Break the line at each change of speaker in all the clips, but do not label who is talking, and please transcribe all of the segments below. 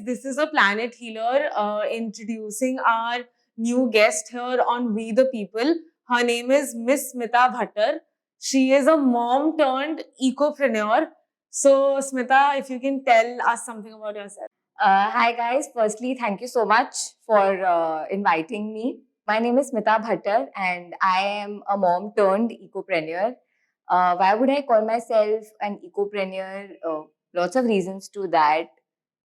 this is a Planet Healer introducing our new guest here on We the People. Her name is Miss Smita Bhatter. She is a mom turned eco-preneur. So, Smita, if you can tell us something about yourself.
Hi guys, firstly thank you so much for inviting me. My name is Smita Bhatter and I am a mom turned ecopreneur. Why would I call myself an ecopreneur? Lots of reasons to that,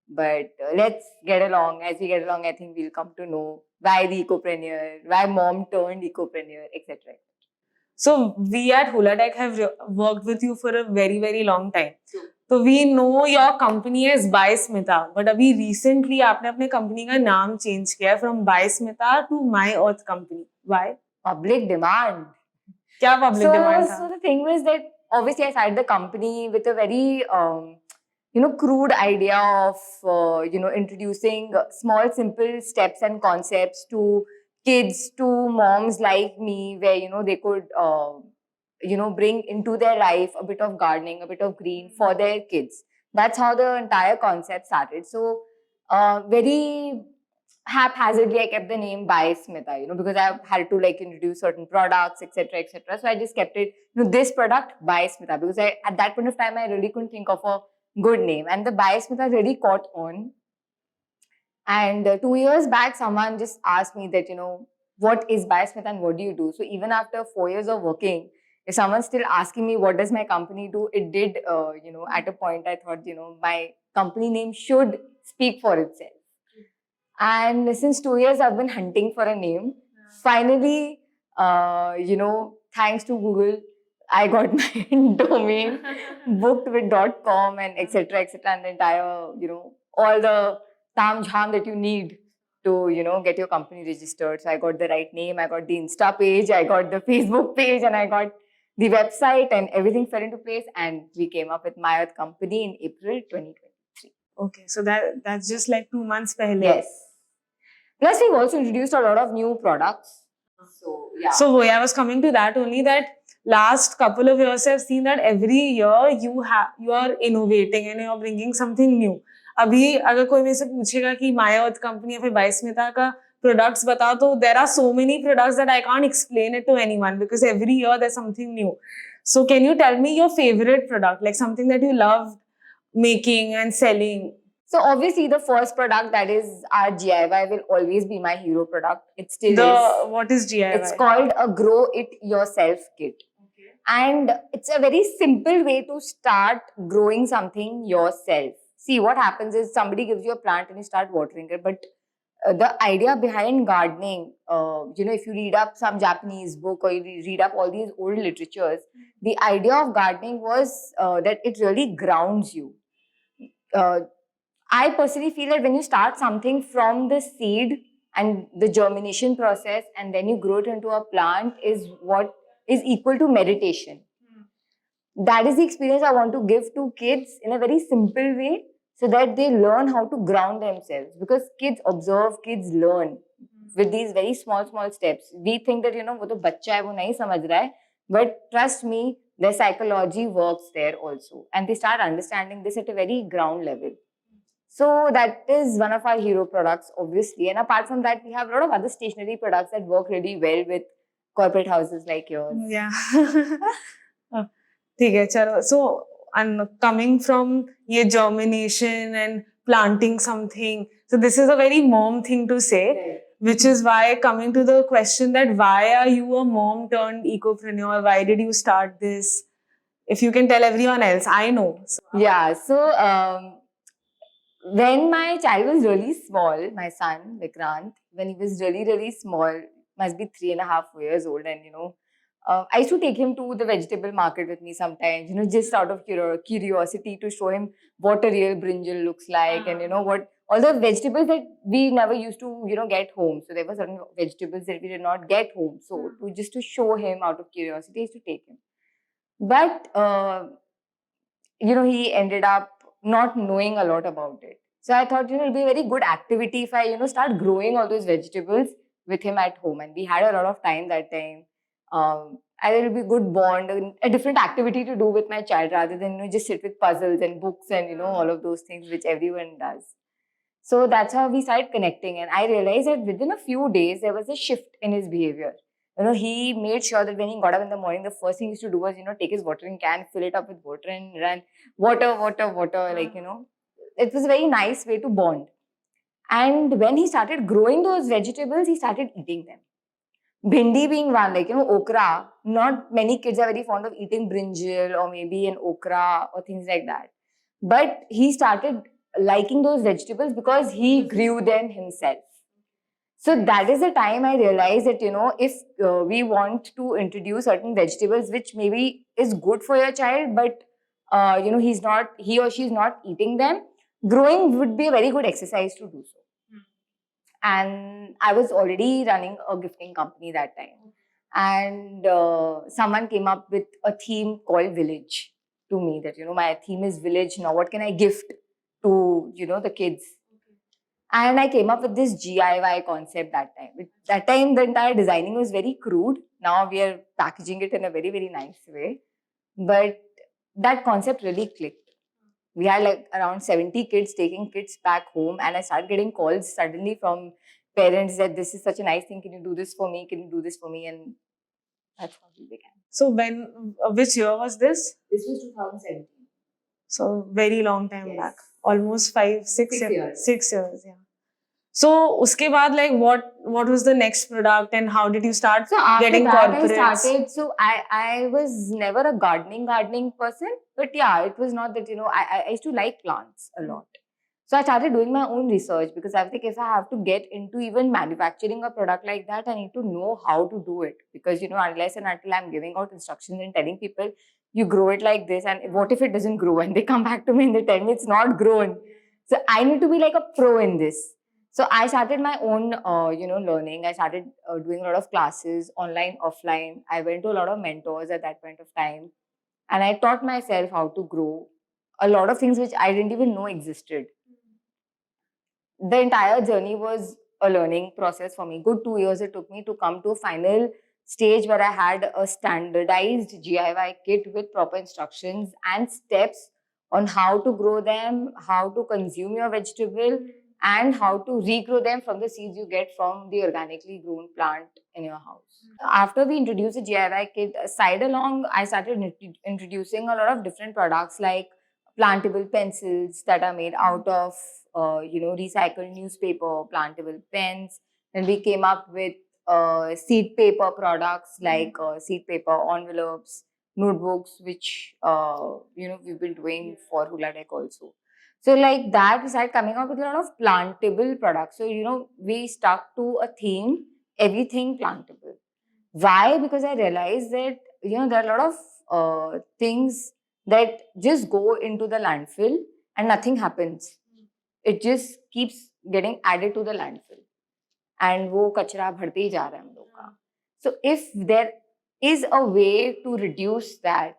but let's get along. As we get along, I think we'll come to know why the ecopreneur, why mom turned ecopreneur, etc.
So, we at Hulladek have worked with you for a very, very long time. तो we know your company is by Smita, but अभी recently आपने अपने company का नाम change किया from by Smita to My Earth Company. Why?
Public demand.
क्या public demand था?
So the thing was that obviously I started the company with a very crude idea of introducing small simple steps and concepts to kids, to moms like me, where they could bring into their life a bit of gardening, a bit of green for their kids. That's how the entire concept started. So very haphazardly I kept the name by Smita, because I had to introduce certain products, etc., etc. So I just kept it, this product by Smita, because at that point of time I really couldn't think of a good name, and the by Smita really caught on. And 2 years back, someone just asked me that, what is by Smita and what do you do? So even after 4 years of working, if someone's still asking me what does my company do, it did, at a point I thought, my company name should speak for itself. And since 2 years, I've been hunting for a name. Finally, thanks to Google, I got my domain booked with .com and etc. etc. and the entire, all the tam jham that you need to, get your company registered. So I got the right name, I got the Insta page, I got the Facebook page, and I got the website, and everything fell into place. And we came up with My Earth Company in April 2023.
Okay, so that's just like 2 months pehle.
Yes. Plus, we've also introduced a lot of new products. So, yeah.
So, I was coming to that only, that last couple of years I've seen that every year you are innovating and you're bringing something new. अभी अगर कोई मेरे से पूछेगा कि my earth company या फिर bye Smita का products बताओ, तो there are so many products that I can't explain it to anyone because every year there's something new. So can you tell me your favorite product, like something that you love making and selling?
So obviously the first product, that is our DIY, will always be my hero product. It still is.
What is DIY?
It's called a Grow It Yourself kit. Okay. And it's a very simple way to start growing something yourself. See, what happens is somebody gives you a plant and you start watering it, but the idea behind gardening, if you read up some Japanese book or you read up all these old literatures, the idea of gardening was that it really grounds you. I personally feel that when you start something from the seed and the germination process and then you grow it into a plant is what is equal to meditation. That is the experience I want to give to kids in a very simple way, so that they learn how to ground themselves. Because kids observe, kids learn with these very small steps. We think that, वो तो बच्चा है, वो नहीं समझ रहा है. But trust me, their psychology works there also. And they start understanding this at a very ground level. So that is one of our hero products, obviously. And apart from that, we have a lot of other stationery products that work really well with corporate houses like yours.
Yeah. Okay, chalo. So, and coming from your germination and planting something, so this is a very mom thing to say, right. Which is why coming to the question that why are you a mom turned ecopreneur? Why did you start this? If you can tell everyone else, I know.
So, yeah, so when my child was really small, my son Vikrant, when he was really small, must be 3.5 years old, and I used to take him to the vegetable market with me sometimes, just out of curiosity to show him what a real brinjal looks like, and what all the vegetables that we never used to get home. So there were certain vegetables that we did not get home. So just to show him out of curiosity, I used to take him. But he ended up not knowing a lot about it. So I thought, it'll be a very good activity if I, start growing all those vegetables with him at home. And we had a lot of time that time. And it'll be a good bond, a different activity to do with my child rather than, just sit with puzzles and books and, all of those things which everyone does. So that's how we started connecting. And I realized that within a few days, there was a shift in his behavior. He made sure that when he got up in the morning, the first thing he used to do was, take his watering can, fill it up with water and run. Water, water, water. It was a very nice way to bond. And when he started growing those vegetables, he started eating them. Bhindi being one, okra. Not many kids are very fond of eating brinjal or maybe an okra or things like that. But he started liking those vegetables because he grew them himself. So that is the time I realized that, if we want to introduce certain vegetables, which maybe is good for your child, but, he or she is not eating them, growing would be a very good exercise to do so. And I was already running a gifting company that time. And someone came up with a theme called Village to me, that, my theme is Village. Now, what can I gift to, the kids? And I came up with this GIY concept that time. That time, the entire designing was very crude. Now we are packaging it in a very, very nice way. But that concept really clicked. We had like around 70 kids taking kids back home, and I started getting calls suddenly from parents that this is such a nice thing. Can you do this for me? Can you do this for me? And that's how we began.
So which year was this?
This was 2017.
So very long time back. Almost 6 years. 6 years, yeah. So uske baad, like what was the next product and how did you start getting corporates?
I was never a gardening person, but yeah, it was not that, I used to like plants a lot. So I started doing my own research because I think if I have to get into even manufacturing a product like that, I need to know how to do it. Because, unless and until I'm giving out instructions and telling people, you grow it like this, and what if it doesn't grow? And they come back to me and they tell me it's not grown. So I need to be like a pro in this. So I started my own, learning. I started doing a lot of classes, online, offline. I went to a lot of mentors at that point of time. And I taught myself how to grow a lot of things which I didn't even know existed. The entire journey was a learning process for me. Good 2 years it took me to come to a final stage where I had a standardized GIY kit with proper instructions and steps on how to grow them, how to consume your vegetable, and how to regrow them from the seeds you get from the organically grown plant in your house. After we introduced the GIY kit, side along, I started introducing a lot of different products like plantable pencils that are made out of recycled newspaper, plantable pens. Then we came up with seed paper products like seed paper envelopes, notebooks, which we've been doing for Hulladek also. So like that, we started coming up with a lot of plantable products. So we stuck to a theme, everything plantable. Why? Because I realized that there are a lot of things that just go into the landfill and nothing happens. It just keeps getting added to the landfill. And wo kachra bharte hi ja raha hai hum log ka. So if there is a way to reduce that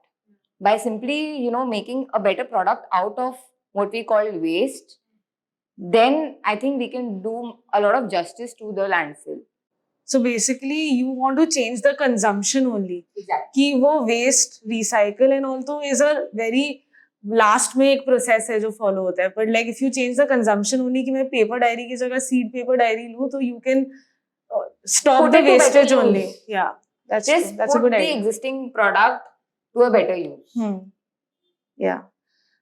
by simply, making a better product out of what we call waste, then I think we can do a lot of justice to the landfill.
So basically, you want to change the consumption only.
Exactly.
कि वो waste, recycle and also is a very last में एक process है जो follow होता है. But like if you change the consumption only कि मैं paper diary की जगह seed paper diary लूँ, तो you can stop the wastage only. Yeah, that's a good idea.
The existing product to a better use.
Yeah.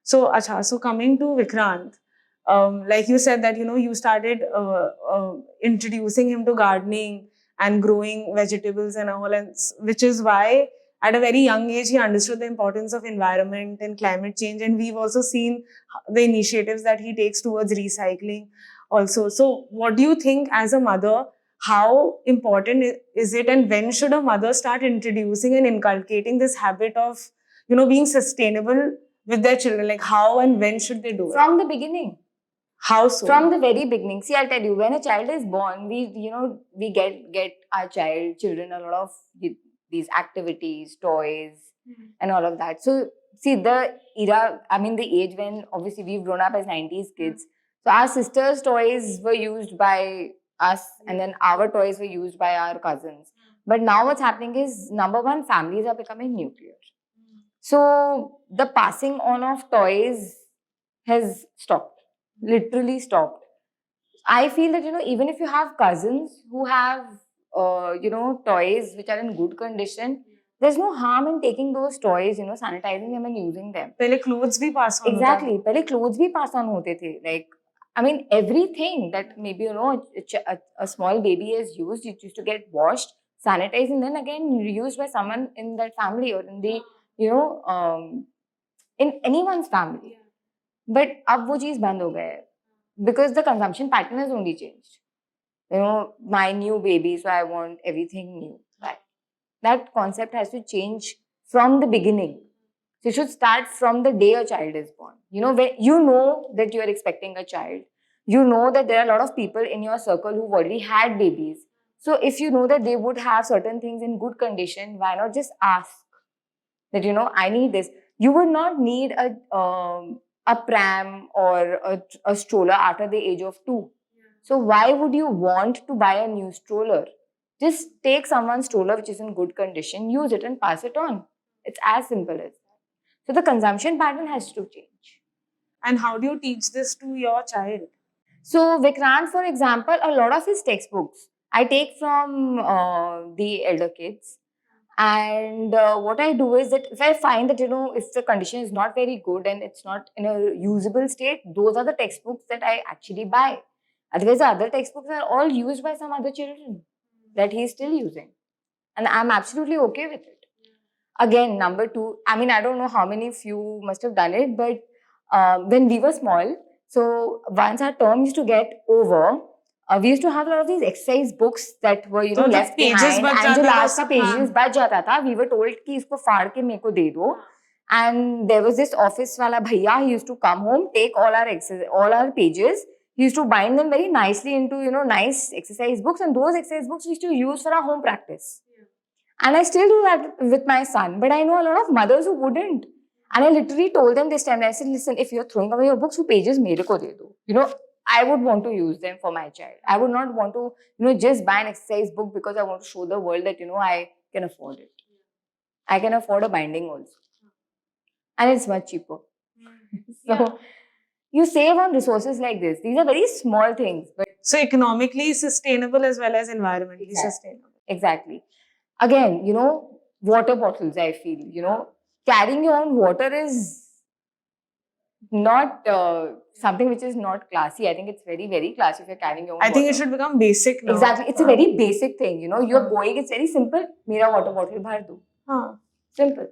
So coming to Vikrant, like you said that, you started introducing him to gardening and growing vegetables and all, and which is why at a very young age he understood the importance of environment and climate change. And we've also seen the initiatives that he takes towards recycling also. So what do you think as a mother, how important is it, and when should a mother start introducing and inculcating this habit of, being sustainable with their children? Like how and when should they do it?
From the beginning.
How so?
From the very beginning. See, I'll tell you, when a child is born, we get our children a lot of these activities, toys, and all of that. So, see, the age when obviously we've grown up as 90s kids. So, our sisters' toys were used by us, and then our toys were used by our cousins. But now what's happening is, number one, families are becoming nuclear. So, the passing on of toys has stopped. Literally stopped. I feel that, even if you have cousins who have, toys which are in good condition, there's no harm in taking those toys, sanitizing them and using them.
पहले clothes भी pass on
Exactly. पहले clothes भी pass on होते थे. Like, I mean, everything that maybe, a small baby has used, it used to get washed, sanitized, and then again reused by someone in that family or in the, in anyone's family. But अब वो चीज़ बंद हो गया है. Because the consumption pattern has only changed. My new baby, so I want everything new. Right? That concept has to change from the beginning. So you should start from the day a child is born. When you know that you are expecting a child, you know that there are a lot of people in your circle who've already had babies. So if you know that they would have certain things in good condition, why not just ask that, I need this. You would not need a pram or a stroller after the age of 2. So why would you want to buy a new stroller? Just take someone's stroller which is in good condition, use it and pass it on. It's as simple as that. So the consumption pattern has to change.
And how do you teach this to your child?
So Vikrant, for example, a lot of his textbooks I take from the elder kids. And what I do is that if I find that, if the condition is not very good and it's not in a usable state, those are the textbooks that I actually buy. Otherwise, the other textbooks are all used by some other children that he's still using. And I'm absolutely okay with it. Again, number 2, I mean, I don't know how many of you must have done it, but when we were small, so once our term used to get over, we used to have a lot of these exercise books that were,
तो
left
pages
behind.
बच
And जो
जाता था
last का pages बच जाता था, we were told कि इसको फाड़ के मेरे को दे दो. And there was this office वाला भैया, he used to come home, take all our pages, he used to bind them very nicely into, nice exercise books. And those exercise books we used to use for our home practice. And I still do that with my son. But I know a lot of mothers who wouldn't. And I literally told them this time, I said, listen, if you're throwing away your books, who pages mere ko de do. I would want to use them for my child. I would not want to, just buy an exercise book because I want to show the world that, I can afford it. I can afford a binding also. And it's much cheaper. So you save on resources like this. These are very small things. But
so economically sustainable as well as environmentally sustainable.
Exactly. Again, water bottles, I feel, carrying your own water is not something which is not classy. I think it's very, very classy if you're carrying your own water.
I think it should become basic now.
Exactly. It's a very basic thing, you're going, it's very simple. Mera water bottle bhar do. Simple.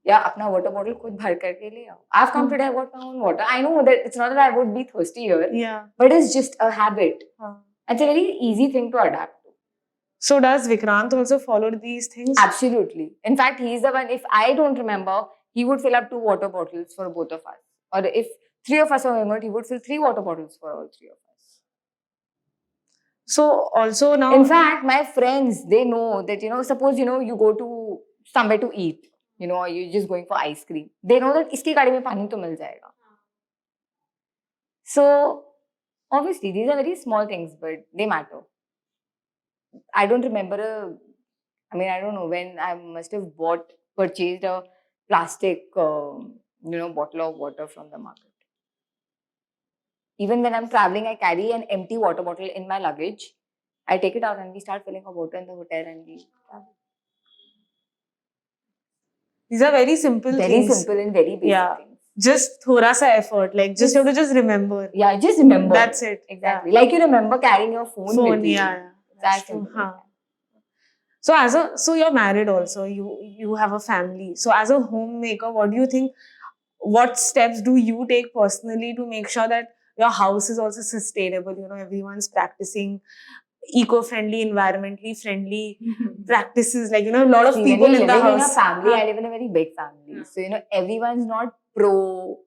Yeah, apna water bottle khud bhar karke le aao. I've come today, I've got my own water. I know that it's not that I would be thirsty here.
Yeah.
But it's just a habit. It's a very easy thing to adapt.
So does Vikrant also follow these things?
Absolutely. In fact, he's the one, if I don't remember, he would fill up 2 water bottles for both of us. Or if 3 of us are remembered, he would fill 3 water bottles for all 3 of us.
So also now...
In fact, my friends, they know that, suppose, you go to somewhere to eat, or you're just going for ice cream. They know that iski gaadi mein pani to mil jayega. So, obviously, these are very small things, but they matter. I don't remember I don't know when I must have purchased a plastic, bottle of water from the market. Even when I'm traveling, I carry an empty water bottle in my luggage. I take it out and we start filling our water in the hotel and we travel.
These are very simple things.
Very simple and very basic things.
Just thoda sa effort, like you have to just remember.
Yeah, just remember.
That's it.
Exactly. Like you remember carrying your phone with you.
Yeah.
That's simple.
So you're married also, you have a family. So as a homemaker, what do you think, what steps do you take personally to make sure that your house is also sustainable? Everyone's practicing eco-friendly, environmentally friendly practices. Like, a lot of people in the house.
I live in a very big family. So, everyone's not pro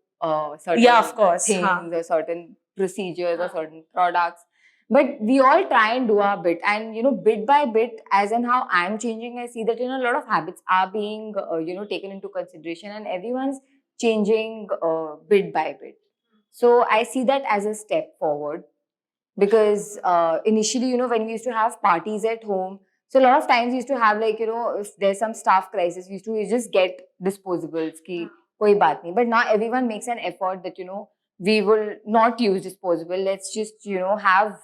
certain
of course.
things or certain procedures or certain products. But we all try and do our bit. And, bit by bit, as in how I'm changing, I see that, a lot of habits are being, taken into consideration and everyone's changing bit by bit. So I see that as a step forward. Because initially, when we used to have parties at home, so a lot of times we used to have if there's some staff crisis, we used to just get disposables, ki koi baat nahi. But now everyone makes an effort that, we will not use disposable. Let's just, have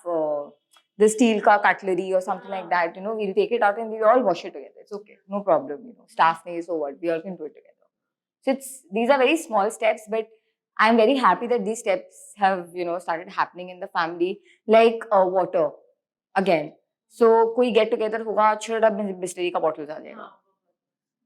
the steel ka cutlery or something like that. We'll take it out and we'll all wash it together. It's okay. No problem. Staff nahi, so what? We all can do it together. So these are very small steps, but I'm very happy that these steps have, started happening in the family. Like water, again. So, koi get together hoga, छोटा बिस्लरी का bottle आ जाएगा.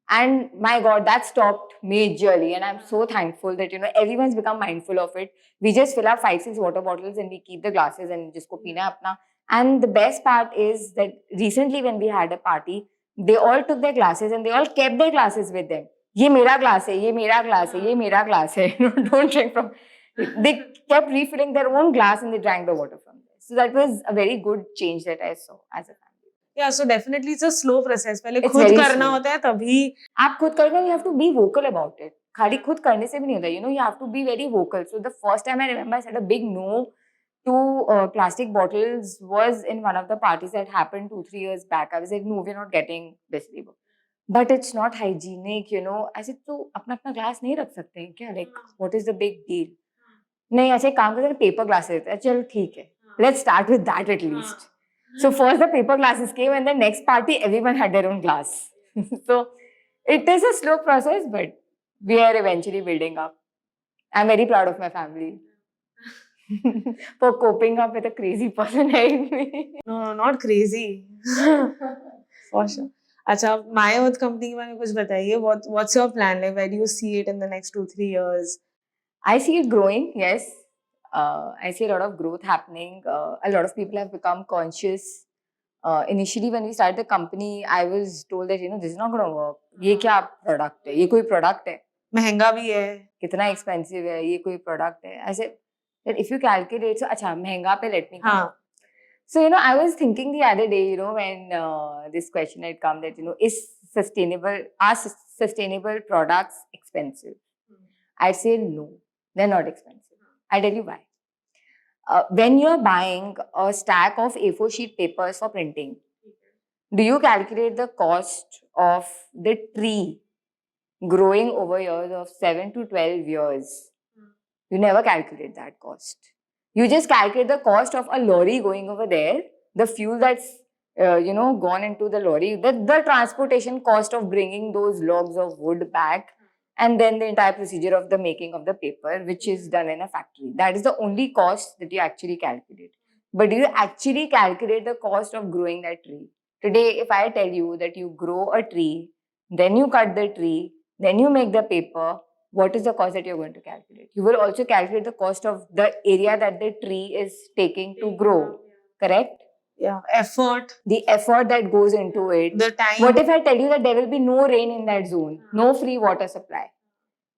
And my God, that stopped majorly. And I'm so thankful that, everyone's become mindful of it. We just fill up 5-6 water bottles and we keep the glasses and just go peena apna. And the best part is that recently when we had a party, they all took their glasses and they all kept their glasses with them. Ye mera glass hai, ye mera glass hai, ye mera glass hai. Don't drink from. They kept refilling their own glass and they drank the water from there. So that was a very good change that I saw as a family.
Yeah, so definitely it's a slow process. पहले
It's
खुद
very
करना
slow.
होता है तभी
आप खुद करना, you have to be vocal about it. खाली खुद करने से भी नहीं होता. You have to be very vocal. So the first time I remember I said a big no to plastic bottles was in one of the parties that happened 2-3 years back. I was like, no, we're not getting this. But it's not hygienic, I said, तो अपना अपना glass नहीं रख सकते हैं क्या? Like, what is the big deal? नहीं, ऐसे काम करते हैं, paper glasses. चलो ठीक है. Let's start with that at least. So first the paper glasses came and the next party, everyone had their own glass. So it is a slow process, but we are eventually building up. I'm very proud of my family for coping up with a crazy person like me.
No, not crazy. For sure. अच्छा, My Earth company के बारे में कुछ बताइए. What's your plan? Like, where do you see it in the next 2-3 years?
I see it growing, yes. I see a lot of growth happening. A lot of people have become conscious. Initially, when we started the company, I was told that, this is not going to work. ये क्या product है? ये कोई product है?
महंगा भी है.
कितना expensive है? ये कोई product है? I said that if you calculate, so अच्छा महंगा पे let me come.
हाँ.
So, I was thinking the other day, when this question had come that, are sustainable products expensive? I say no, they're not expensive. I'll tell you why. When you're buying a stack of A4 sheet papers for printing, do you calculate the cost of the tree growing over years of 7 to 12 years? You never calculate that cost. You just calculate the cost of a lorry going over there, the fuel that's gone into the lorry, the transportation cost of bringing those logs of wood back, and then the entire procedure of the making of the paper, which is done in a factory. That is the only cost that you actually calculate. But do you actually calculate the cost of growing that tree? Today, if I tell you that you grow a tree, then you cut the tree, then you make the paper, what is the cost that you're going to calculate? You will also calculate the cost of the area that the tree is taking to grow, correct?
Yeah, effort.
The effort that goes into it.
The time.
What if I tell you that there will be no rain in that zone, no free water supply?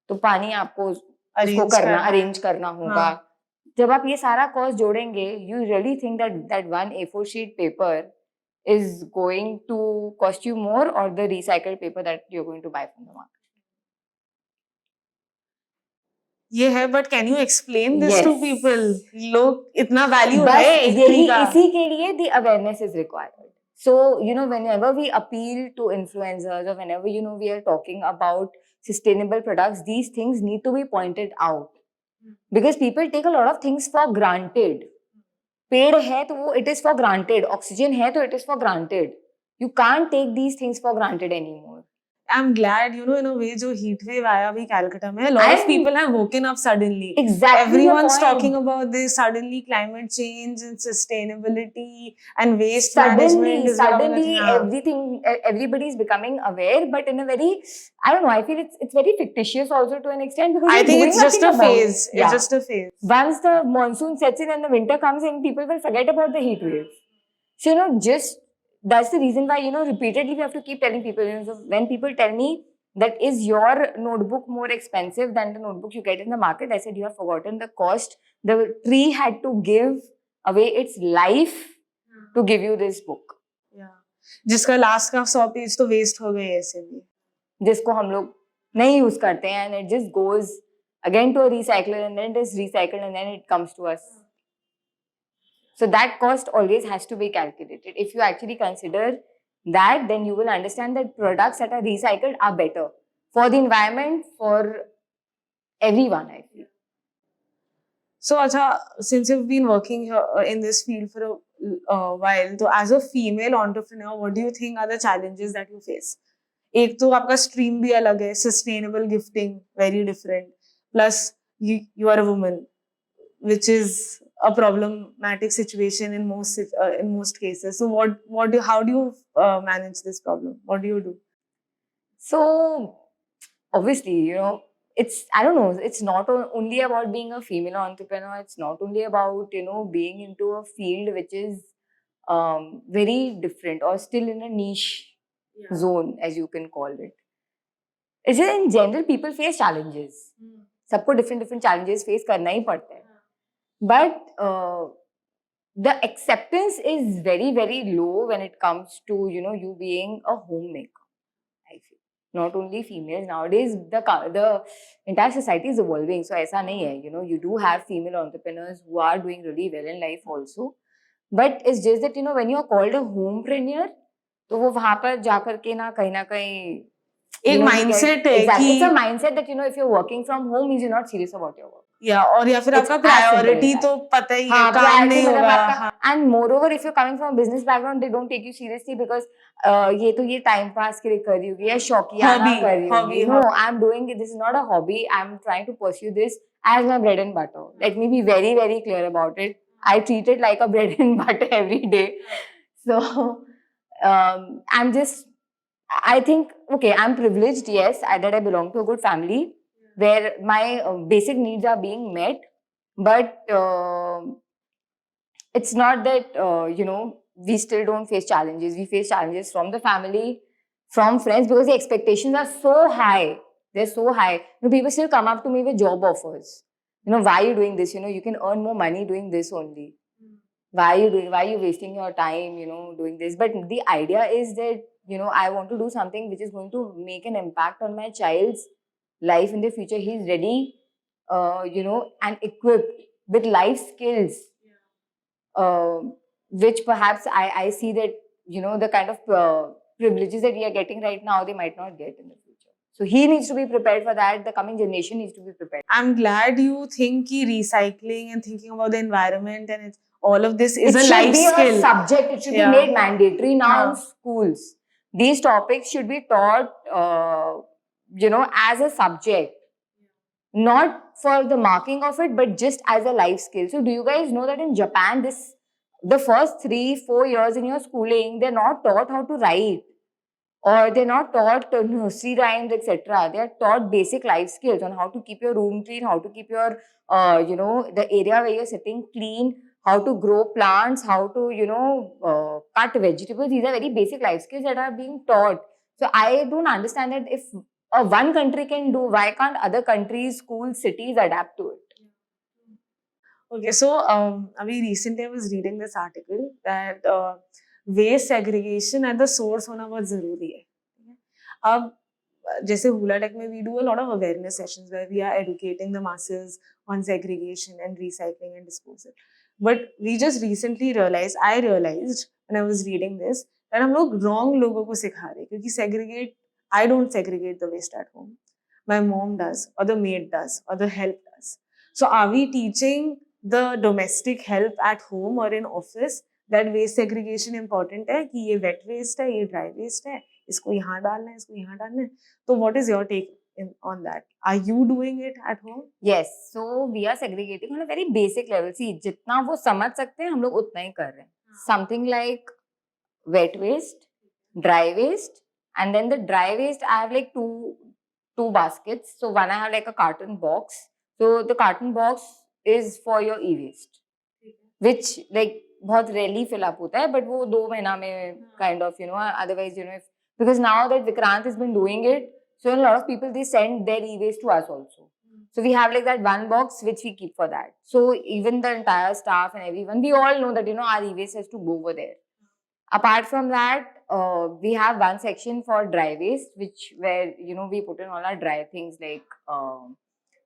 तो पानी आपको उसको करना, arrange करना होगा. जब आप ये सारा cost जोड़ेंगे, you really think that one A4 sheet paper is going to cost you more, or the recycled paper that you're going to buy from the market?
ये है, but can you explain this
Yes.
to people? लोग इतना value
बस
है एक tree का.
इसी के लिए the awareness is required. So, whenever we appeal to influencers, or whenever, we are talking about sustainable products, these things need to be pointed out. Because people take a lot of things for granted. पेड़ है तो वो it is for granted. Oxygen है तो it is for granted. You can't take these things for granted anymore.
I'm glad, in a way, जो heat wave आया अभी Calcutta में, a lot of people have woken up suddenly.
Exactly.
Everyone's talking about this suddenly climate change and sustainability and waste management.
Suddenly, everybody is becoming aware, but in a very, I don't know, I feel it's very fictitious also to an extent, because
I think it's just a phase.
Yeah.
It's just a phase.
Once the monsoon sets in and the winter comes in, people will forget about the heat wave. So, that's the reason why, repeatedly we have to keep telling people. So when people tell me that is your notebook more expensive than the notebook you get in the market, I said, you have forgotten the cost. The tree had to give away its life to give you this book.
Yeah. जिसका last का 100 page तो waste हो गए ऐसे भी.
जिसको हम लोग नहीं use करते हैं, and it just goes again to a recycler, and then it is recycled, and then it comes to us. So that cost always has to be calculated. If you actually consider that, then you will understand that products that are recycled are better for the environment, for everyone, I feel.
So, Acha, since you've been working here in this field for a while, so as a female entrepreneur, what do you think are the challenges that you face? एक तो आपका stream भी अलग है, sustainable gifting, very different. Plus, you are a woman, which is a problematic situation in most cases. So, how do you manage this problem? What do you do?
So obviously, I don't know, it's not only about being a female entrepreneur. It's not only about, being into a field which is very different or still in a niche zone, as you can call it. It's just in general, people face challenges. सबको different challenges face करना ही पड़ता है. But the acceptance is very, very low when it comes to, you being a homemaker. I feel not only females nowadays, the entire society is evolving. So ऐसा नहीं है, you do have female entrepreneurs who are doing really well in life also. But it's just that, when you're called a homepreneur, तो वो वहाँ पर जाकर के ना कहीं
एक mindset है
exactly.
कि
It's a mindset that, if you're working from home means you're not serious about your work.
और या फिर आपका प्रायोरिटी तो पता ही है, काम नहीं होगा.
And moreover, if you're coming from a business background, they don't take you seriously because ये टाइम पास के लिए कर रही होगी या शौकियाना कर रही होगी. No, I'm doing it. This is not a hobby. I'm trying to pursue this as my bread and butter. Let me be very, very clear about it. I treat it like a bread and butter every day. So I think, okay, I'm privileged, yes, that I belong to a good family where my basic needs are being met. But it's not that, we still don't face challenges. We face challenges from the family, from friends, because the expectations are so high. They're so high. People still come up to me with job offers. Why are you doing this? You can earn more money doing this only. Why are you wasting your time, doing this? But the idea is that, I want to do something which is going to make an impact on my child's life in the future. He's ready, and equipped with life skills, which perhaps I see that, the kind of privileges that we are getting right now, they might not get in the future. So he needs to be prepared for that. The coming generation needs to be prepared.
I'm glad you think recycling and thinking about the environment and all of this is a life skill.
It should be a subject. It should be made mandatory now in schools. These topics should be taught, as a subject. Not for the marking of it, but just as a life skill. So do you guys know that in Japan, the first 3-4 years in your schooling, they're not taught how to write, or they're not taught nursery rhymes, etc. They are taught basic life skills on how to keep your room clean, how to keep your, the area where you're sitting clean, how to grow plants, how to, cut vegetables. These are very basic life skills that are being taught. So I don't understand that if one country can do, why can't other countries, schools, cities adapt to it?
Okay, so recently I was reading this article that waste segregation at the source होना बहुत जरूरी है. अब जैसे Hulladek में we do a lot of awareness sessions where we are educating the masses on segregation and recycling and disposal. But we just recently realized when I was reading this that हम लोग wrong लोगों को सिखा रहे हैं, क्योंकि I don't segregate the waste at home. My mom does, or the maid does, or the help does. So are we teaching the domestic help at home or in office that waste segregation important है कि ये wet waste है, ये dry waste है, इसको यहाँ डालना है, इसको यहाँ डालना है? So what is your take on that? Are you doing it at home?
Yes. So we are segregating on a very basic level. See, जितना वो समझ सकते हैं हम लोग उतना ही कर रहे हैं. Something like wet waste, dry waste, and then the dry waste I have like two baskets. So one I have like a carton box. So the carton box is for your e-waste, which like बहुत rarely fill up होता है, but वो 2 महीना में kind of, otherwise, because now that Vikrant has been doing it, so a lot of people, they send their e-waste to us also. So we have like that one box which we keep for that. So even the entire staff and everyone, we all know that, our e-waste has to go over there. Apart from that, we have one section for dry waste, where we put in all our dry things like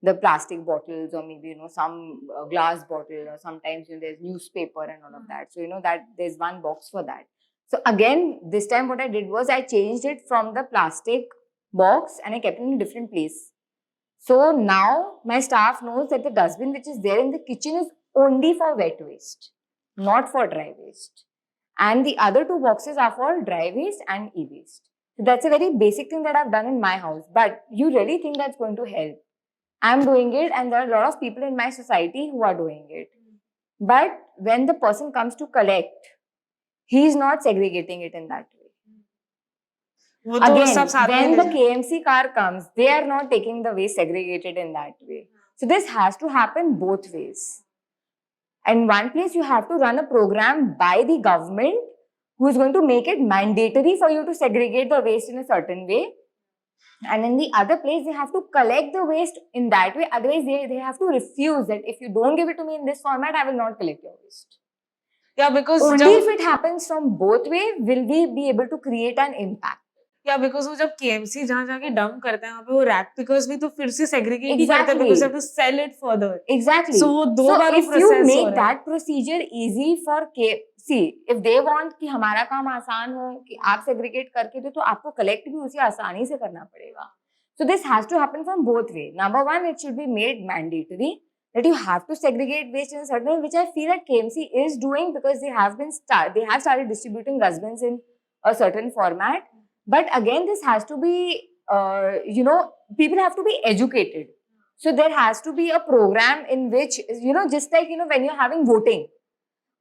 the plastic bottles, or maybe some glass bottle, or sometimes there's newspaper and all of that. So that there's one box for that. So again, this time what I did was I changed it from the plastic box and I kept it in a different place. So now my staff knows that the dustbin which is there in the kitchen is only for wet waste, not for dry waste. And the other two boxes are for dry waste and e-waste. So that's a very basic thing that I've done in my house. But you really think that's going to help? I'm doing it, and there are a lot of people in my society who are doing it. But when the person comes to collect, he's not segregating it in that way.
वो तो
Again,
सब साथ में
when
ले
the
जाएं।
KMC car comes, they are not taking the waste segregated in that way. So this has to happen both ways. And one place you have to run a program by the government who is going to make it mandatory for you to segregate the waste in a certain way. And in the other place, they have to collect the waste in that way. Otherwise, they have to refuse that if you don't give it to me in this format, I will not collect your waste.
Yeah, because
Only
जब
if it happens from both ways will we be able to create an impact.
Yeah, because वो जब KMC जहाँ जाके dump करते हैं वहाँ पे वो रैक पिकर्स भी तो फिर से सेग्रीगेट ही करते हैं because they have to sell it further.
Exactly.
So वो दो बार वो
if
process
you
हो
make
रहा है.
that procedure easy for see, if they want कि हमारा काम आसान हो कि आप segregate करके दो तो आपको collect भी उसी आसानी से करना पड़ेगा. So this has to happen from both ways. Number one, it should be made mandatory that you have to segregate waste in a certain way, which I feel that KMC is doing because they have started distributing dustbins in a certain format. But again, this has to be, people have to be educated. So there has to be a program in which, just like, when you're having voting,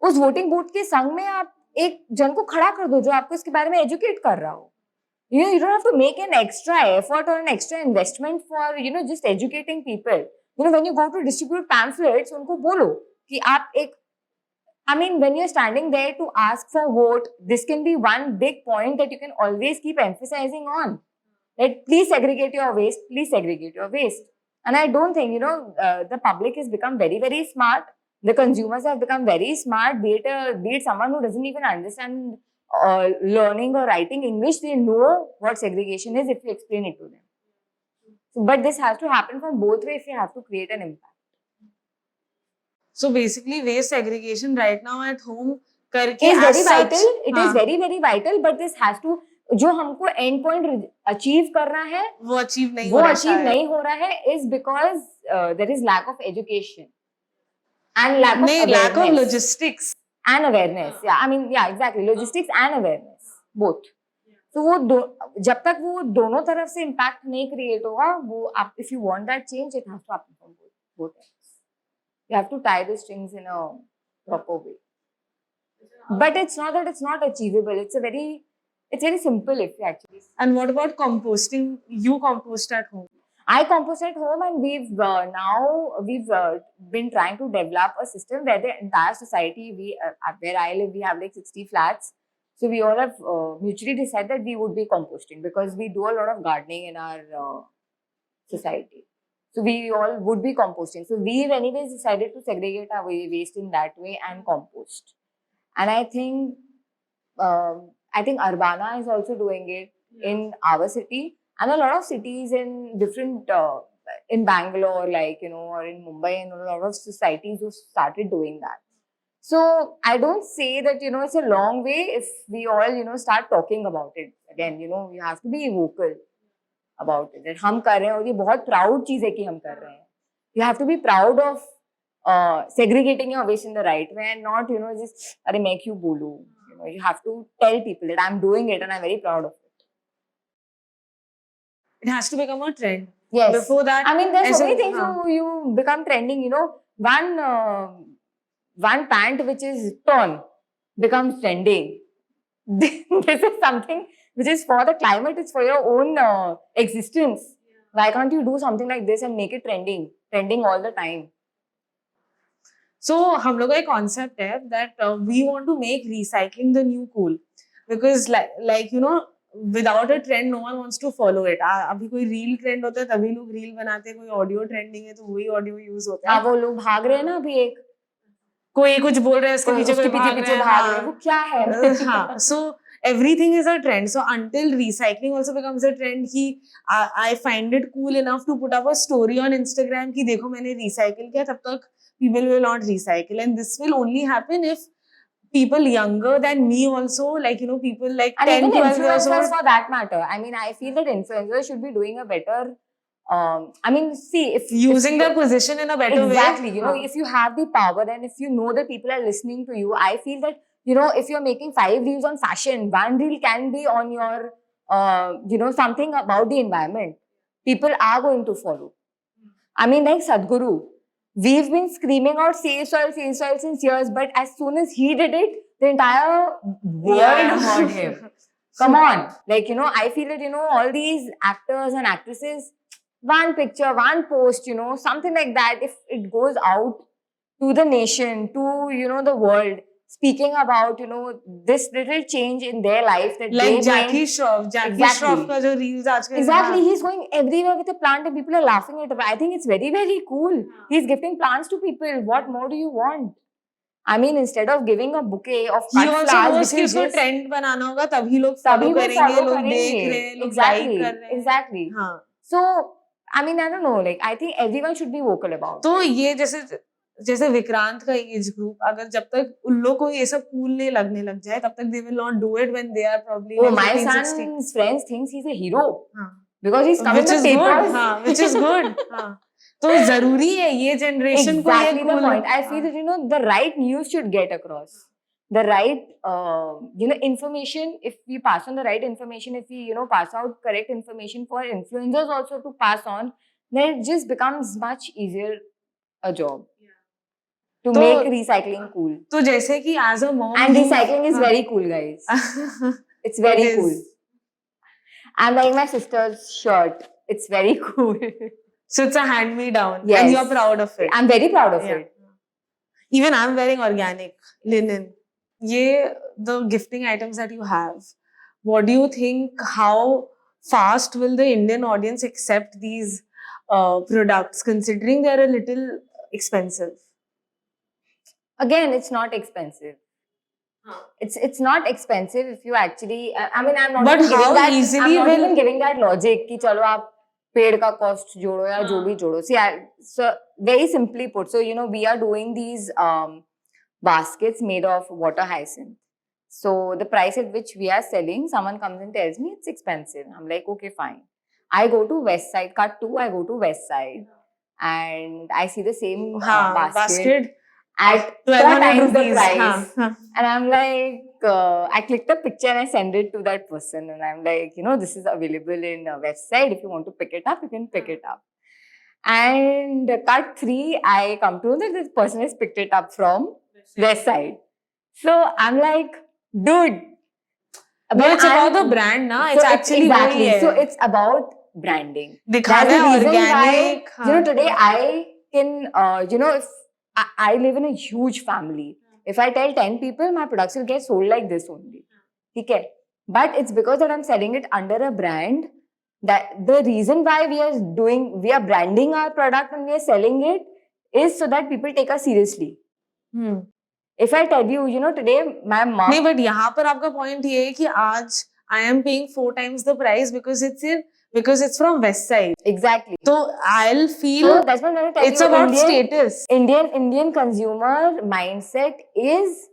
उस voting booth के संग में आप एक जन को खड़ा कर दो जो आपको इसके बारे में educate कर रहा हो. You don't have to make an extra effort or an extra investment for, just educating people. When you go to distribute pamphlets, उनको बोलो कि आप एक when you're standing there to ask for vote, this can be one big point that you can always keep emphasizing on. That please segregate your waste, please segregate your waste. And I don't think, the public has become very, very smart. The consumers have become very smart, be it someone who doesn't even understand learning or writing English, they know what segregation is if you explain it to them. But this has to happen from both ways if you have to create an impact.
So basically, waste segregation right now at home करके
is very
as such,
vital. It is very, very vital. But this has to, जो हमको end point achieve करना है,
वो achieve नहीं
हो रहा है is because there is lack of education and lack of awareness.
lack of logistics
and awareness. Yeah, exactly. Logistics and awareness, both. तो वो जब तक वो दोनों तरफ से impact नहीं create होगा, वो आप if you want that change, it has to happen from both ends. You have to tie the strings in a proper way. But it's not that it's not achievable. It's very simple if you actually.
And what about composting? You compost at home?
I compost at home, and we've been trying to develop a system where the entire society, where I live, we have like 60 flats. So we all have mutually decided that we would be composting because we do a lot of gardening in our society. So we all would be composting. So we've anyways decided to segregate our waste in that way and compost. And I think Urbana is also doing it in our city, and a lot of cities in different in Bangalore, or in Mumbai, and a lot of societies who started doing that. So I don't say that it's a long way if we all start talking about it. Again, you have to be vocal about it. That हम कर रहे हैं और ये बहुत proud चीज़ है कि हम कर रहे हैं. You have to be proud of segregating your waste in the right way and not just अरे मैं क्यों बोलूँ. You have to tell people that I'm doing it and I'm very proud of it.
It has to become a trend.
Yes.
Before that,
there's so many things you become trending. One pant which is torn becomes trending. This is something which is for the climate, it's for your own existence. Why can't you do something like this and make it trending all the time?
So, हम लोग का एक concept है that we want to make recycling the new cool because without a trend, no one wants to follow it. अभी कोई reel trend होता है तभी लोग reel बनाते हैं, कोई audio trending है तो वही audio use होता है.
वो लोग भाग रहे हैं ना अभी एक
कोई कुछ बोल रहा है उसके पीछे कोई भाग रहा है.
वो क्या है?
हाँ. So everything is a trend. So until recycling also becomes a trend, I find it cool enough to put up a story on Instagram कि देखो मैंने recycle किया, तब तक people will not recycle, and this will only happen if people younger than me also, people like
and
10,
even
12 years
influencers
old.
for that matter. I feel that influencers should be doing a better I mean, see, if
using their position in a better way.
exactly, you know, if you have the power and if you know that people are listening to you, I feel that, you know, if you're making 5 reels on fashion, 1 reel can be on your, you know, something about the environment. People are going to follow. I mean, like Sadhguru, we've been screaming out save soil since years, but as soon as he did it, the entire world heard him. Come on. Like, you know, I feel that, you know, all these actors and actresses, one picture, one post, you know, something like that, if it goes out to the nation, to, you know, the world, speaking about, you know, this little change in their life that
like
they
Jackie
made.
Shroff. Jackie
Exactly.
Shroff का जो reels आजकल
Exactly, he's going everywhere with a plant and people are laughing at him. I think it's very, very cool. He's gifting plants to people. What more do you want? I mean, instead of giving a bouquet of
he
cut
also
flowers,
knows कि
which is
उसको
just
trend बनाना होगा तभी लोग
तभी
follow
वो
करेंगे
follow
लोग देख
करेंगे.
रहे हैं लोग
Exactly,
like कर रहे हैं
exactly.
हाँ
So, I mean, I don't know. Like, I think everyone should be vocal about
तो
it.
ये जैसे विक्रांत का एज ग्रुप अगर जब तक उन लोग को ये सब कूल नहीं लगने लग जाए तब तक they will not do it when they are probably
Oh,
like
my
15, 16.
son's friends thinks he's a hero
हाँ
because he's coming
which
to
is
papers.
good हाँ which is good हाँ तो जरूरी है ये जनरेशन को ये
Exactly the
cool
point. I feel that, you know, the right news should get across. The right, you know, information, if we pass on the right information, if we, you know, pass out correct information for influencers also to pass on, then it just becomes much easier a job to
तो-
make recycling cool.
तो जैसे कि as a mom
And
you-
recycling is
हाँ.
very cool, guys. It's very
It is.
cool. I'm like my sister's shirt. It's very cool.
So it's a hand me down
Yes.
and you're proud of it.
I'm very proud of
Yeah.
it.
Even I'm wearing organic linen. The gifting items that you have, what do you think, how fast will the Indian audience accept these products considering they're a little expensive?
Again, it's not expensive. It's not expensive if you actually. I mean, I'm not
But
even
how
giving that.
easily
I'm not
will-
even giving that logic कि चलो आप पेड़ का cost जोड़ो या जो भी जोड़ो. See, so very simply put, so you know we are doing these baskets made of water hyacinth. So the price at which we are selling, someone comes and tells me it's expensive. I'm like, okay, fine. I go to West Side, cut 2. I go to West Side, and I see the same basket at 4 times the price. And I'm like, I clicked a picture and I send it to that person. And I'm like, you know, this is available in West Side. If you want to pick it up, you can pick it up. And cut 3, I come to know that this person has picked it up from West Side. So I'm like, dude.
No, it's about the brand, na? It's actually
exactly.
वही है.
So it's about branding.
दिखाना
That's the reason
organic.
why, you know, today I can, you know, if I live in a huge family. If I tell 10 people, my products will get sold like this only. Okay. But it's because that I'm selling it under a brand. That the reason why we are branding our product and we are selling it is so that people take us seriously. If I tell you, you know, today my mom.
नहीं, but यहाँ पर आपका point ये है कि आज I am paying 4 times the price because it's from West Side.
Exactly.
So I'll feel
So that's what I'm going to tell
it's
you.
about status.
Indian consumer mindset is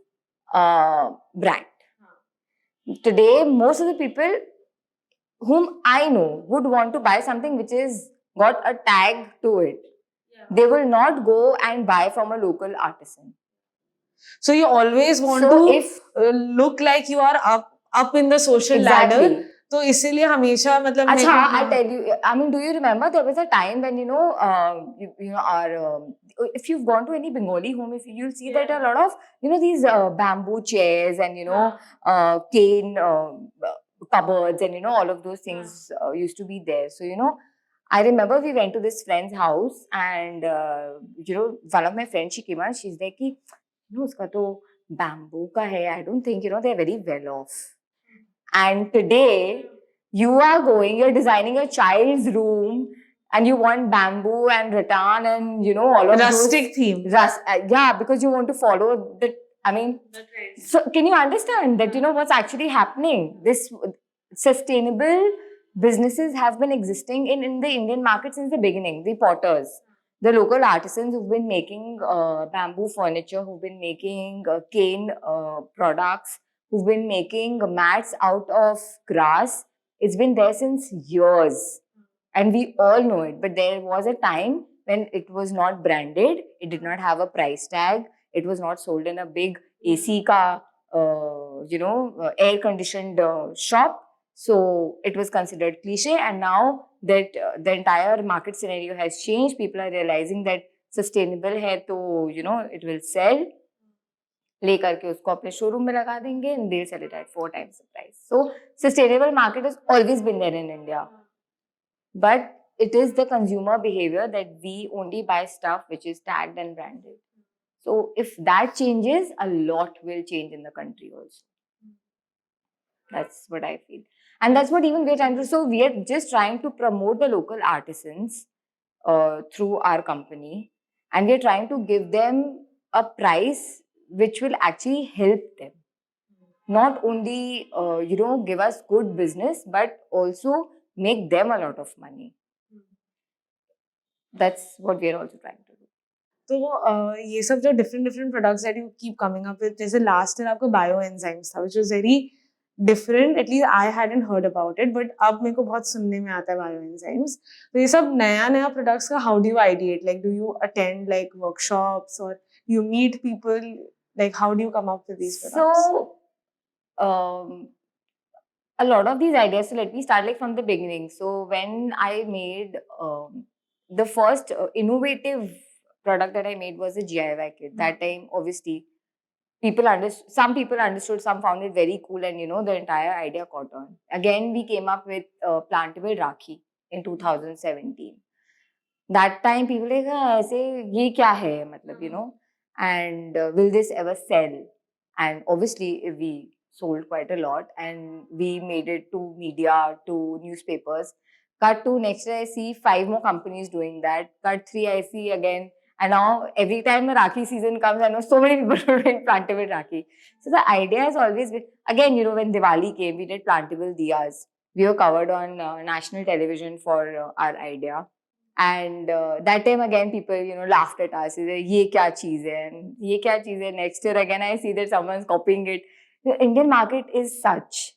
brand. Today, most of the people whom I know would want to buy something which is got a tag to it. Yeah. They will not go and buy from a local artisan.
So you always want to look like you are up in the social ladder. तो इसीलिए हमेशा मतलब
अच्छा, I tell you, I mean, do you remember there was a time when you know our if you've gone to any Bengali home, if you'll see that a lot of these bamboo chairs and cane cupboards and all of those things used to be there. So I remember we went to this friend's house and one of my friends, she came out, she's like कि uska to bamboo ka hai. I don't think they're very well off. And today, you're designing a child's room and you want bamboo and rattan and, all of
rustic theme.
Yeah, because you want to follow the trend. So can you understand that, what's actually happening? This sustainable businesses have been existing in the Indian market since the beginning. The potters, the local artisans who've been making bamboo furniture, who've been making cane products, who've been making mats out of grass. It's been there since years. and we all know it. But there was a time when it was not branded, it did not have a price tag, it was not sold in a big AC ka, air conditioned shop. So it was considered cliche, and now that the entire market scenario has changed, people are realizing that sustainable hai to, it will sell. लेकर के उसको अपने showroom में लगा देंगे and they'll sell it at 4 times the price. So sustainable market has always been there in India, but it is the consumer behavior that we only buy stuff which is tagged and branded. So if that changes, a lot will change in the country also. That's what I feel. And that's what even we're trying to. So we are just trying to promote the local artisans through our company. And we're trying to give them a price which will actually help them. Not only, give us good business, but also make them a lot of money. That's what we're also trying to do.
तो ये सब जो different products that you keep coming up with, जैसे last year आपका bio enzymes था, which was very different. At least I hadn't heard about it, but अब मेरे को बहुत सुनने में आता है bio enzymes. तो ये सब नया products का how do you ideate? Like, do you attend like workshops or you meet people? Like, how do you come up with these products?
So, a lot of these ideas. So let me start like from the beginning. So when I made the first innovative product that I made was a GIY kit. That time, obviously, some people understood, some found it very cool, and the entire idea caught on. Again, we came up with plantable Rakhi in 2017. That time, people were like, say, ye kya hai? Matlab, and will this ever sell? And obviously, we sold quite a lot, and we made it to media, to newspapers. Cut to next year, I see 5 more companies doing that. Cut 3, I see again. And now, every time the Rakhi season comes, I know so many people are doing plantable Rakhi. So the idea has always been, again, when Diwali came, we did plantable diyas. We were covered on national television for our idea. And that time again, people, laughed at us. They said, ye kya cheez hai? And ye kya cheez hai? Next year again, I see that someone's copying it. The Indian market is such.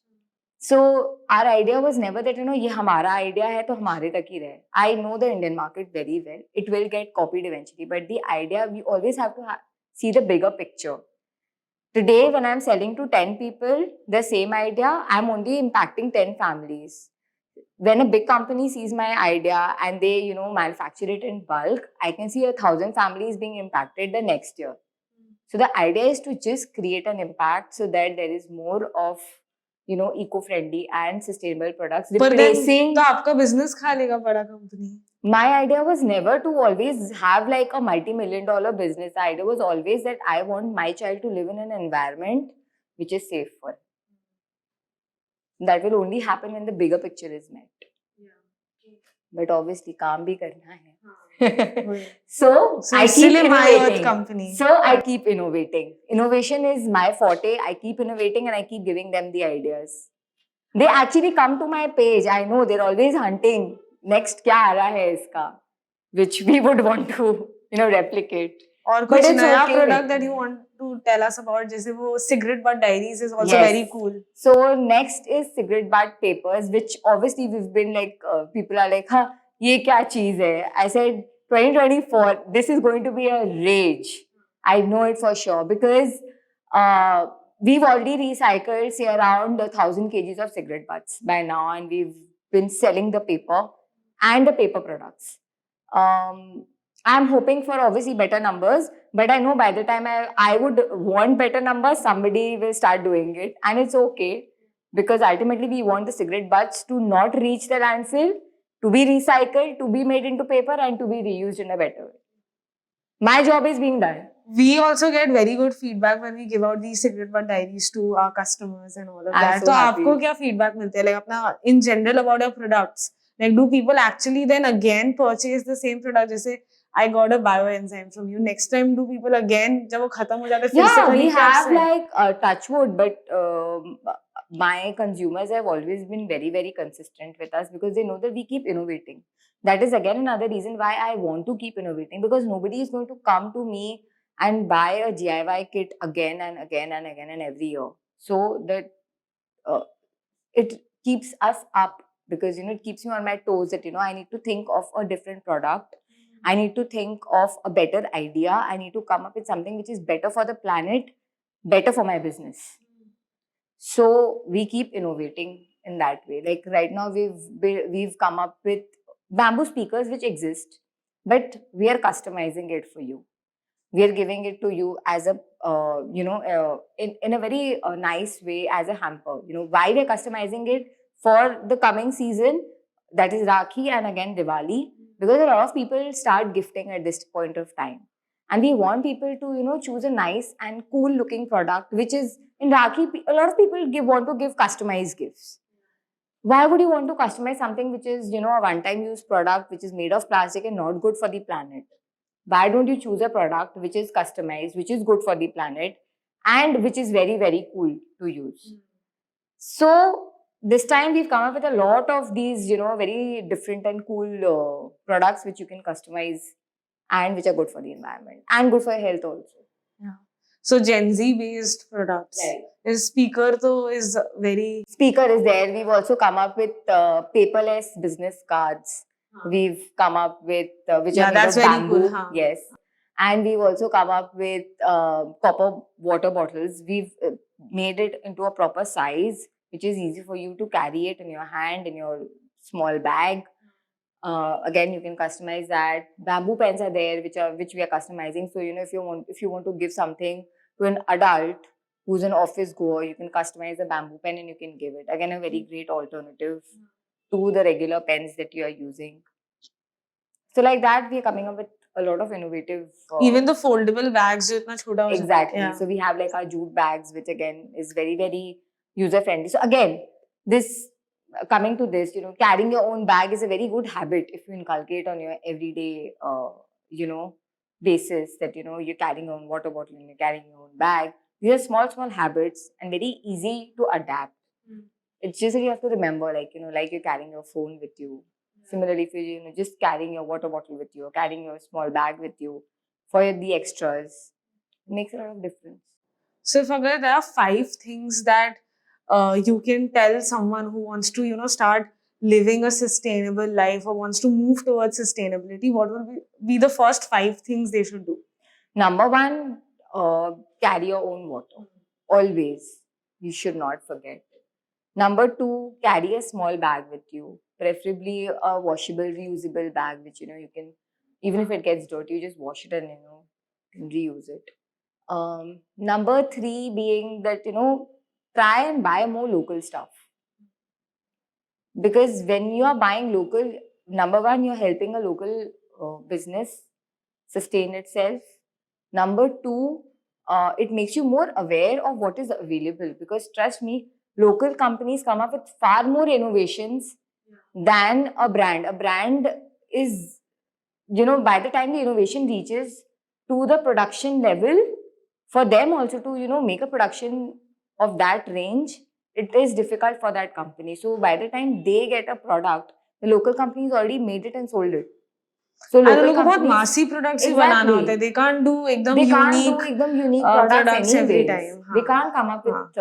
So our idea was never that, ye hamara idea hai, to hamare tak hi rahe. I know the Indian market very well. It will get copied eventually. But the idea, we always have to see the bigger picture. Today, when I'm selling to 10 people the same idea, I'm only impacting 10 families. When a big company sees my idea and they, manufacture it in bulk, I can see 1,000 families being impacted the next year. So the idea is to just create an impact so that there is more of, eco-friendly and sustainable products.
But then, तो आपका business खा लेगा बड़ा company.
My idea was never to always have like a multi-million-dollar business. The idea was always that I want my child to live in an environment which is safe for him. That will only happen when the bigger picture is met. Yeah. But obviously, काम भी करना है. So I keep innovating. So I keep innovating. Innovation is my forte. I keep innovating and I keep giving them the ideas. They actually come to my page. I know they're always hunting. Next, क्या आ रहा है इसका? Which we would want to, replicate.
और कुछ नया product that you want to tell us about, जैसे वो cigarette butt diaries is also very cool.
So next is cigarette butt papers, which obviously we've been like, people are like, हाँ, ये क्या चीज है? I said 2024, this is going to be a rage. I know it for sure because we've already recycled say around 1,000 kgs of cigarette butts by now, and we've been selling the paper and the paper products. I'm hoping for obviously better numbers, but I know by the time I would want better numbers, somebody will start doing it. And it's okay because ultimately we want the cigarette butts to not reach the landfill, to be recycled, to be made into paper and to be reused in a better way. My job is being done.
We also get very good feedback when we give out these cigarette butt diaries to our customers and all of that. So आपको क्या feedback मिलते हैं? Like अपना in general about your products. Like do people actually then again purchase the same product? जैसे I got a bioenzyme from you. Next time, do people again, जब वो खत्म हो जाता है, फिर से खरीदते हैं?
We have like touch wood, but my consumers have always been very, very consistent with us because they know that we keep innovating. That is again another reason why I want to keep innovating, because nobody is going to come to me and buy a DIY kit again and again and again and every year. So that it keeps us up because it keeps me on my toes that I need to think of a different product. I need to think of a better idea. I need to come up with something which is better for the planet, better for my business. So we keep innovating in that way. Like right now, we've come up with bamboo speakers which exist, but we are customizing it for you. We are giving it to you as a in a very nice way, as a hamper. Why we are customizing it for the coming season, that is Rakhi and again Diwali, because a lot of people start gifting at this point of time, and we want people to choose a nice and cool looking product, which is in Rakhi. A lot of people want to give customized gifts. Why would you want to customize something which is a one time use product, which is made of plastic and not good for the planet? Why don't you choose a product which is customized, which is good for the planet, and which is very, very cool to use? So this time we've come up with a lot of these, very different and cool products which you can customize and which are good for the environment and good for your health also.
Yeah. So Gen Z based products.
Right.
Is speaker though is very...
Speaker is there. We've also come up with paperless business cards. We've come up with which are made
that's
of
very
bamboo.
cool. Huh?
Yes. And we've also come up with copper water bottles. We've made it into a proper size, which is easy for you to carry it in your hand, in your small bag. Again, you can customize that. Bamboo pens are there, which we are customizing. So if you want to give something to an adult who's an office goer, you can customize a bamboo pen and you can give it. Again, a very great alternative to the regular pens that you are using. So like that, we are coming up with a lot of innovative...
Even the foldable bags,
exactly.
Yeah.
So we have like our jute bags, which again is very, very user friendly. So again, this coming to this, carrying your own bag is a very good habit if you inculcate on your everyday, basis, that you're carrying your own water bottle and you're carrying your own bag. These are small, small habits and very easy to adapt. It's just that you have to remember, like you're carrying your phone with you. Similarly, if you're just carrying your water bottle with you or carrying your small bag with you for the extras, it makes a lot of difference.
So if there are 5 things that you can tell someone who wants to start living a sustainable life or wants to move towards sustainability, what will be the first 5 things they should do?
Number 1, carry your own water. Always. You should not forget. Number 2, carry a small bag with you. Preferably a washable, reusable bag, which you can, even if it gets dirty, you just wash it and reuse it. Number 3 being that try and buy more local stuff. Because when you are buying local, number 1, you're helping a local business sustain itself. Number 2, it makes you more aware of what is available. Because trust me, local companies come up with far more innovations than a brand. A brand is, by the time the innovation reaches to the production level, for them also to, make a production of that range, it is difficult for that company. So by the time they get a product, the local companies already made it and sold it. So
local companies, massy products exactly. They can't do
unique products
every time.
They can't come up with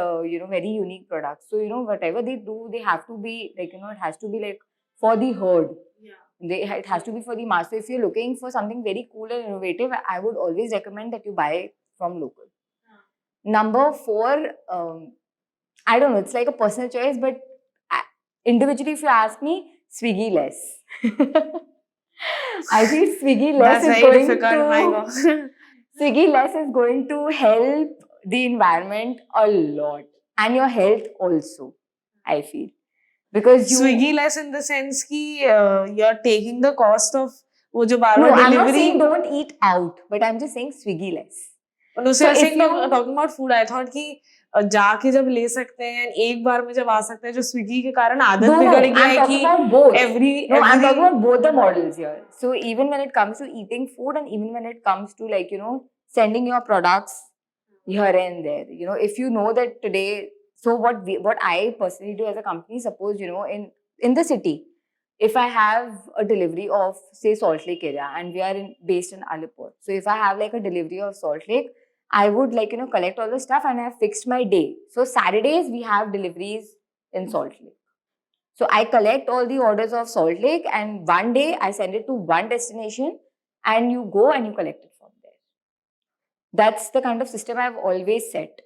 very unique products. So whatever they do, they have to be like it has to be like for the herd. It has to be for the mass. So if you're looking for something very cool and innovative, I would always recommend that you buy from local. Number 4, I don't know, it's like a personal choice, but individually, if you ask me, Swiggy less. I feel Swiggy less is going to Swiggy less is going to help the environment a lot and your health also, I feel. Because
Swiggy less in the sense ki you're taking the cost of delivery.
I'm not saying don't eat out, but I'm just saying Swiggy less.
No, so if you're talking about food, I thought कि जाके जब ले सकते हैं एक बार में जब आ सकते हैं जो स्विगी के कारण आदत बिगड़ गया है कि
I'm talking about both the models here. So even when it comes to eating food and even when it comes to sending your products here and there, if you know that today, so what I personally do as a company, suppose in the city, if I have a delivery of say Salt Lake area and we are based in Alipur, so if I have a delivery of Salt Lake, I would collect all the stuff and I have fixed my day. So Saturdays we have deliveries in Salt Lake. So I collect all the orders of Salt Lake, and one day I send it to one destination, and you go and you collect it from there. That's the kind of system I've always set.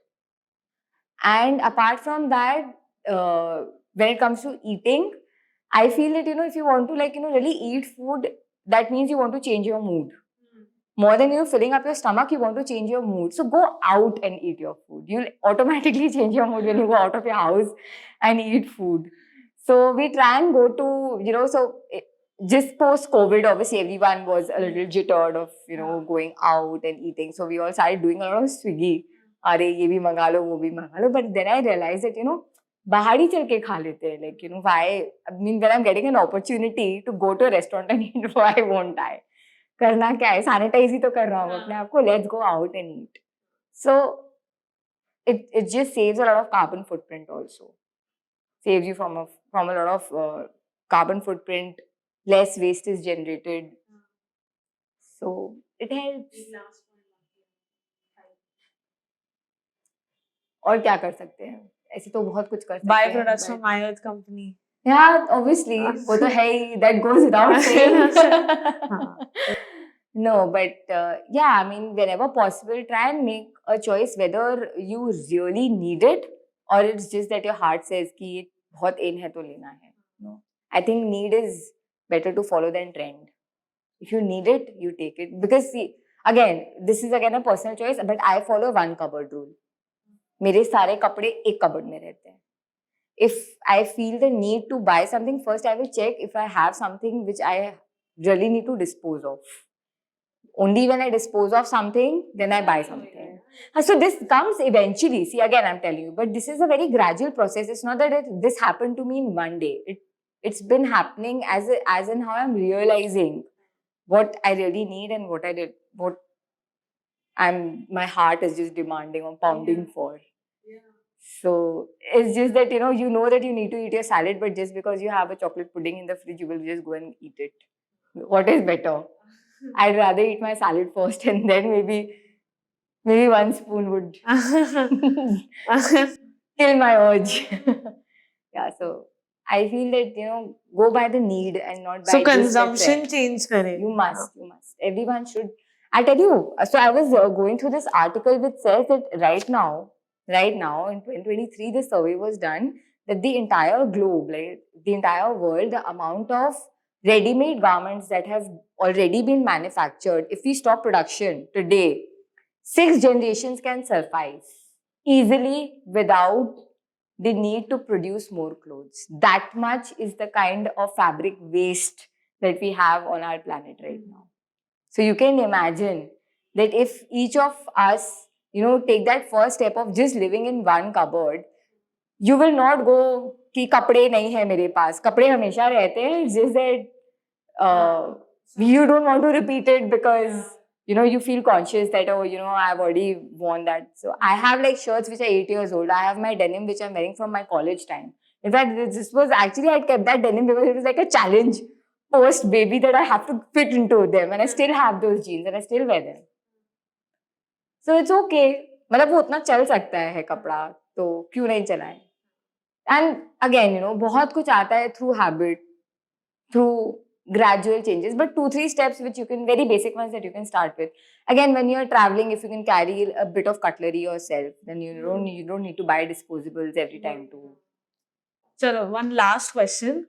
And apart from that, when it comes to eating, I feel that, if you want to really eat food, that means you want to change your mood. More than filling up your stomach, you want to change your mood. So go out and eat your food. You'll automatically change your mood when you go out of your house and eat food. So we try and go to, just post-COVID, obviously everyone was a little jittered of, going out and eating. So we all started doing a lot of Swiggy. Are ye bhi manga lo, wo bhi manga lo. But then I realized that, bahar hi chal ke kha lete hain. Like, why? I mean, when I'm getting an opportunity to go to a restaurant and eat, why won't I? करना क्या है, sanitise ही तो कर रहा हूँ अपने आप को, let's go out and eat. So it just saves a lot of carbon footprint also. Saves you from a lot of carbon footprint, less waste is generated. So it helps. और क्या कर सकते हैं? ऐसे तो बहुत कुछ कर सकते हैं.
Buy products from my earth company.
Yeah, obviously. वो तो है ही, that goes without saying. No, but yeah, I mean, whenever possible, try and make a choice whether you really need it or it's just that your heart says कि ये बहुत in है तो लेना है. No, I think need is better to follow than trend. If you need it, you take it. Because see, again, this is again a personal choice, but I follow one cupboard rule. मेरे सारे कपड़े एक cupboard में रहते हैं. If I feel the need to buy something, first I will check if I have something which I really need to dispose of. Only when I dispose of something, then I buy something. So this comes eventually. See, again, I'm telling you, but this is a very gradual process. It's not that this happened to me in one day. It's been happening as in how I'm realizing what I really need and what my heart is just demanding or pounding for. So it's just that, you know that you need to eat your salad, but just because you have a chocolate pudding in the fridge, you will just go and eat it. What is better? I'd rather eat my salad first and then maybe one spoon would kill my urge. Yeah, so I feel that, go by the need and not by
so consumption change kare.
You must. Everyone should. I tell you, so I was going through this article which says that right now in 2023, the survey was done that the entire globe, like the entire world, the amount of ready-made garments that have already been manufactured, if we stop production today, 6 generations can suffice easily without the need to produce more clothes. That much is the kind of fabric waste that we have on our planet right now. So you can imagine that if each of us, take that first step of just living in one cupboard, you will not go कि कपड़े नहीं है मेरे पास, कपड़े हमेशा रहते हैं. It's just that you don't want to repeat it because you feel conscious that I've already worn that. So I have like shirts which are 8 years old. I have my denim which I'm wearing from my college time. In fact, this was actually I kept that denim because it was like a challenge post baby that I have to fit into them, and I still have those jeans and I still wear them. So it's okay. मतलब वो उतना चल सकता है कपड़ा, तो क्यों नहीं चलाएं? And again, बहुत कुछ आता है through habit, through gradual changes, but 2-3 steps which you can, very basic ones that you can start with. Again, when you're traveling, if you can carry a bit of cutlery yourself, then you don't need to buy disposables every time too.
Chalo, one last question.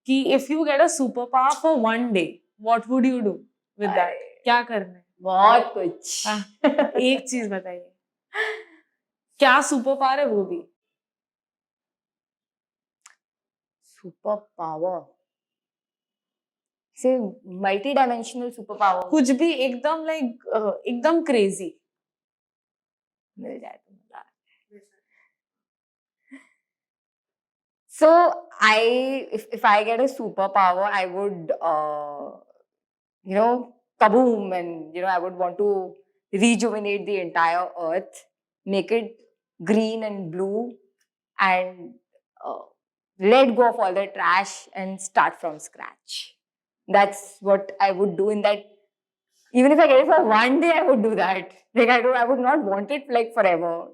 Ki if you get a superpower for one day, what would you do with that? क्या करना है?
बहुत कुछ.
एक चीज बताइए. क्या super power है वो भी?
सुपर पावर, से मल्टी डायमेंशनल सुपर पावर,
कुछ भी एकदम एकदम क्रेजी
मिल जाए तो मजा. So if I get a superpower, I would kaboom, and I would want to rejuvenate the entire earth, make it green and blue, and let go of all the trash and start from scratch. That's what I would do in that. Even if I get it for one day, I would do that. Like I would not want it like forever.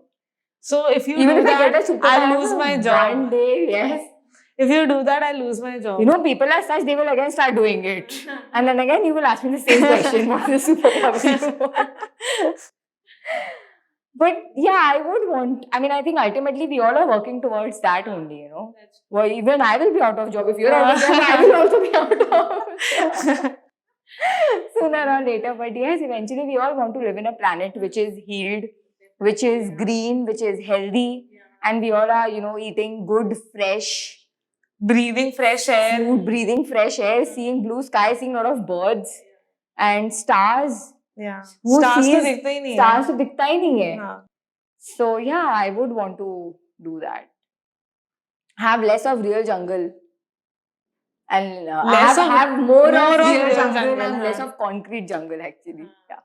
So if you
even
do
if
that,
I get a superpower,
I'll lose my job.
One day, yes.
If you do that, I'll lose my job.
You know, people as such, they will again start doing it. And then again, you will ask me the same question. What is the superpower you want? But yeah, I would want, I mean, I think ultimately we all are working towards that only, you know. Well, even I will be out of job. If you're out of job, I will also be out of job. Sooner or later. But yes, eventually we all want to live in a planet which is healed, which is green, which is healthy. And we all are, you know, eating good, fresh
Breathing fresh air.
food, breathing fresh air, seeing blue sky, seeing a lot of birds and stars.
Yeah.
Who
Stars to
sees
दिखता ही नहीं है.
stars to दिखता ही नहीं है.
हाँ.
So yeah, I would want to do that. Have less of real jungle. And have more of real jungle and less of concrete jungle actually. Yeah.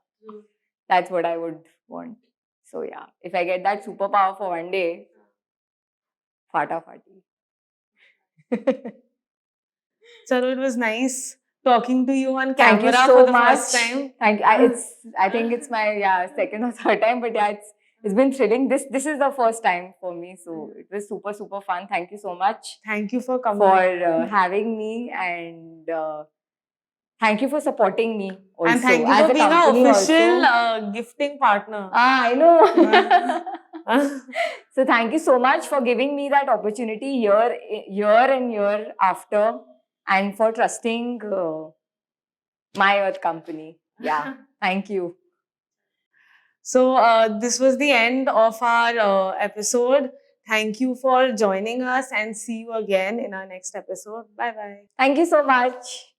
That's what I would want. So yeah, if I get that superpower for one day, fata fati.
Chalo, it was nice talking to you on
Thank
camera
you so
for the
much.
first time.
Thank you. I think it's my second or third time, but yeah, it's been thrilling. This is the first time for me, so it was super fun. Thank you so much.
Thank you for coming.
For having me, and thank you for supporting me also.
And thank you
as
for
a
being our
company
official gifting partner.
I know. So thank you so much for giving me that opportunity year after, and for trusting my Earth company. Yeah, thank you.
So this was the end of our episode. Thank you for joining us, and see you again in our next episode. Bye bye.
Thank you so much.